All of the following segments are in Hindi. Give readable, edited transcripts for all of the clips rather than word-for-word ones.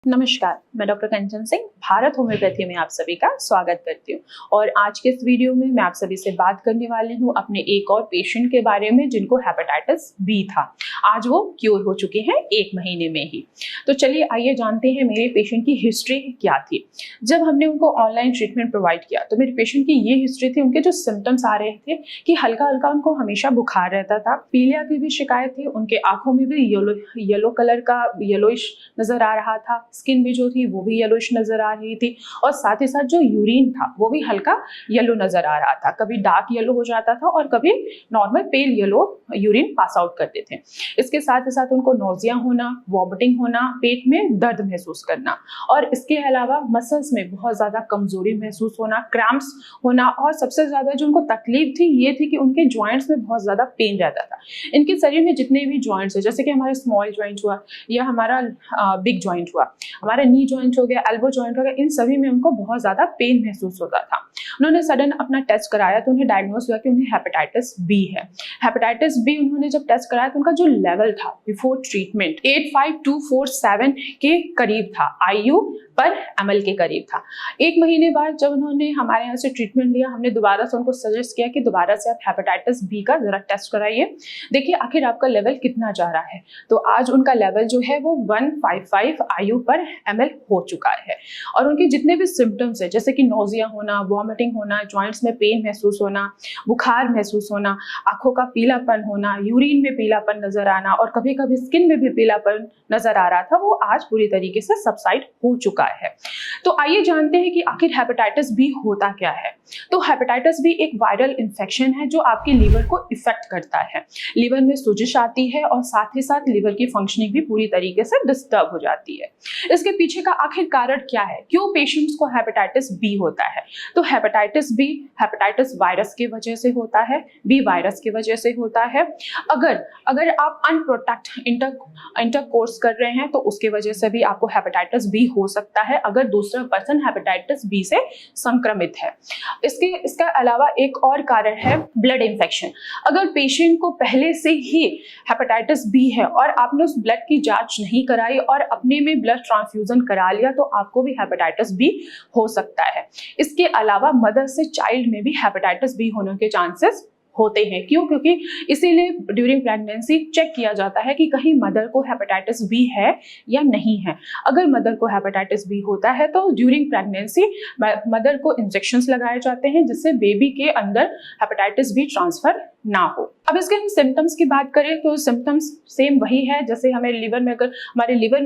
नमस्कार, मैं डॉक्टर कंचन सिंह भारत होम्योपैथी में आप सभी का स्वागत करती हूँ। और आज के इस वीडियो में मैं आप सभी से बात करने वाली हूँ अपने एक और पेशेंट के बारे में जिनको हेपेटाइटिस बी था। आज वो क्योर हो चुके हैं 1 महीने में ही। तो चलिए आइए जानते हैं मेरे पेशेंट की हिस्ट्री क्या थी। जब हमने उनको ऑनलाइन ट्रीटमेंट प्रोवाइड किया तो मेरे पेशेंट की ये हिस्ट्री थी। उनके जो सिम्टम्स आ रहे थे कि हल्का हल्का उनको हमेशा बुखार रहता था, पीलिया की भी शिकायत थी, उनके आंखों में भी येलो कलर का येलोइश नजर आ रहा था, स्किन भी जो थी वो भी येलोइश नजर आ रही थी और साथ ही साथ जो यूरिन था वो भी हल्का येलो नजर आ रहा था। कभी डार्क येलो हो जाता था और कभी normal pale yellow urine pass out करते थे। इसके साथ ही साथ उनको नोजिया होना, वॉमिटिंग होना, पेट में दर्द महसूस करना और इसके अलावा मसल्स में बहुत ज्यादा कमजोरी महसूस होना, क्रैम्प्स होना और सबसे ज्यादा जो उनको तकलीफ थी ये थी कि उनके जॉइंट्स में बहुत ज्यादा पेन रहता था। इनके शरीर में जितने भी जॉइंट्स है, जैसे कि हमारा स्मॉल जॉइंट हुआ या हमारा बिग जॉइंट हुआ, हमारा नी जॉइंट हो गया, एल्बो जॉइंट हो गया, इन सभी में उनको बहुत ज्यादा पेन महसूस होता था। उन्होंने सडन अपना टेस्ट कराया तो उन्हें डायग्नोस हुआ कि उन्हें हेपेटाइटिस बी है। हेपेटाइटिस बी उन्होंने जब टेस्ट कराया तो उनका जो लेवल था बिफोर ट्रीटमेंट 85247 के करीब था, IU पर ml के करीब था। 1 महीने बाद जब उन्होंने हमारे यहाँ से ट्रीटमेंट लिया, हमने दोबारा से उनको सजेस्ट किया कि दोबारा से आप हेपेटाइटिस बी का जरा टेस्ट कराइए, देखिए आखिर आपका लेवल कितना जा रहा है। तो आज उनका लेवल जो है वो 155 IU पर ml हो चुका है और उनके जितने भी सिम्टम्स है, जैसे कि नोजिया होना, वॉमिटिंग होना, जॉइंट्स में पेन महसूस होना, बुखार महसूस होना, आंखों का पीलापन होना, यूरिन में पीलापन नजर आना और कभी कभी स्किन में भी पीलापन नजर आ रहा था, वो आज पूरी तरीके से सबसाइड हो चुका है। तो आइए जानते हैं कि आखिर हेपेटाइटिस बी होता क्या है। तो हेपेटाइटिस बी एक वायरल इंफेक्शन है जो आपके लीवर को इफेक्ट करता है। लीवर में सोजिश आती है और साथ ही साथ लीवर की फंक्शनिंग भी पूरी तरीके से डिस्टर्ब हो जाती है। इसके पीछे का आखिर कारण क्या है, क्यों पेशेंट्स को हेपेटाइटिस बी होता है? तो हेपेटाइटिस बी हेपेटाइटिस वायरस की वजह से होता है, बी वायरस की वजह से होता है। अगर आप अनप्रोटेक्ट इंटरकोर्स कर रहे हैं तो उसके वजह से भी आपको हेपेटाइटिस बी हो सकता है, अगर दूसरा पर्सन हेपेटाइटिस बी से संक्रमित है। इसका अलावा एक और कारण है ब्लड इंफेक्शन। अगर पेशेंट को पहले से ही हेपेटाइटिस बी है और आपने उस ब्लड की जांच नहीं कराई और अपने में ब्लड ट्रांसफ्यूजन करा लिया तो आपको भी हेपेटाइटिस बी हो सकता है। इसके अलावा मदर से चाइल्ड में भी हेपेटाइटिस बी होने के चांसेस होते हैं। क्यों? क्योंकि इसीलिए ड्यूरिंग प्रेगनेंसी चेक किया जाता है कि कहीं मदर को हेपेटाइटिस बी है या नहीं है। अगर मदर को हेपेटाइटिस बी होता है तो ड्यूरिंग प्रेगनेंसी मदर को इंजेक्शंस लगाए जाते हैं जिससे बेबी के अंदर हेपेटाइटिस बी ट्रांसफर ना हो। अब इसके हम सिम्टम्स की बात करें तो सिम्टम्स सेम वही है जैसे हमारे लिवर में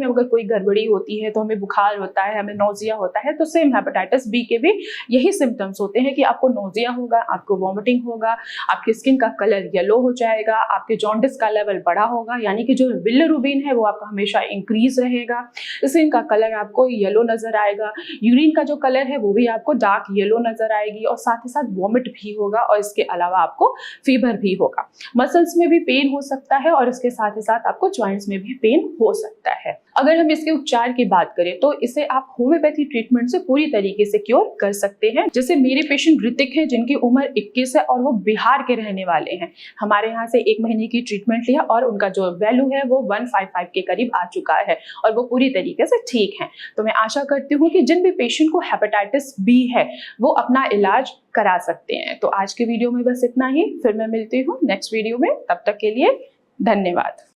अगर कोई गड़बड़ी होती है तो हमें बुखार होता है, हमें नोजिया होता है, तो सेम हेपेटाइटिस बी के भी यही सिम्टम्स होते हैं कि आपको नोजिया होगा, आपको वॉमिटिंग होगा, आपकी स्किन का कलर येलो हो जाएगा, आपके जॉन्डिस का लेवल बड़ा होगा, यानी कि जो बिलिरुबिन है वो आपका हमेशा इंक्रीज रहेगा, स्किन का कलर आपको येलो नजर आएगा, यूरिन का जो कलर है वो भी आपको डार्क येलो नजर आएगी और साथ ही साथ वॉमिट भी होगा और इसके अलावा आपको फीवर भी होगा। मसल्स में भी पेन हो सकता है और इसके साथ ही साथ आपको जॉइंट्स में भी पेन हो सकता है। अगर हम इसके उपचार की बात करें तो इसे आप होम्योपैथी ट्रीटमेंट से पूरी तरीके से क्योर कर सकते हैं। जैसे मेरे पेशेंट ऋतिक है जिनकी उम्र 21 है और वो बिहार के रहने वाले हैं। हमारे यहाँ से 1 महीने की ट्रीटमेंट लिया और उनका जो वैल्यू है वो 155 के करीब आ चुका है और वो पूरी तरीके से ठीक है। तो मैं आशा करती हूँ कि जिन भी पेशेंट को हेपेटाइटिस बी है वो अपना इलाज करा सकते हैं। तो आज के वीडियो में बस इतना ही, फिर मैं मिलती हूँ नेक्स्ट वीडियो में। तब तक के लिए धन्यवाद।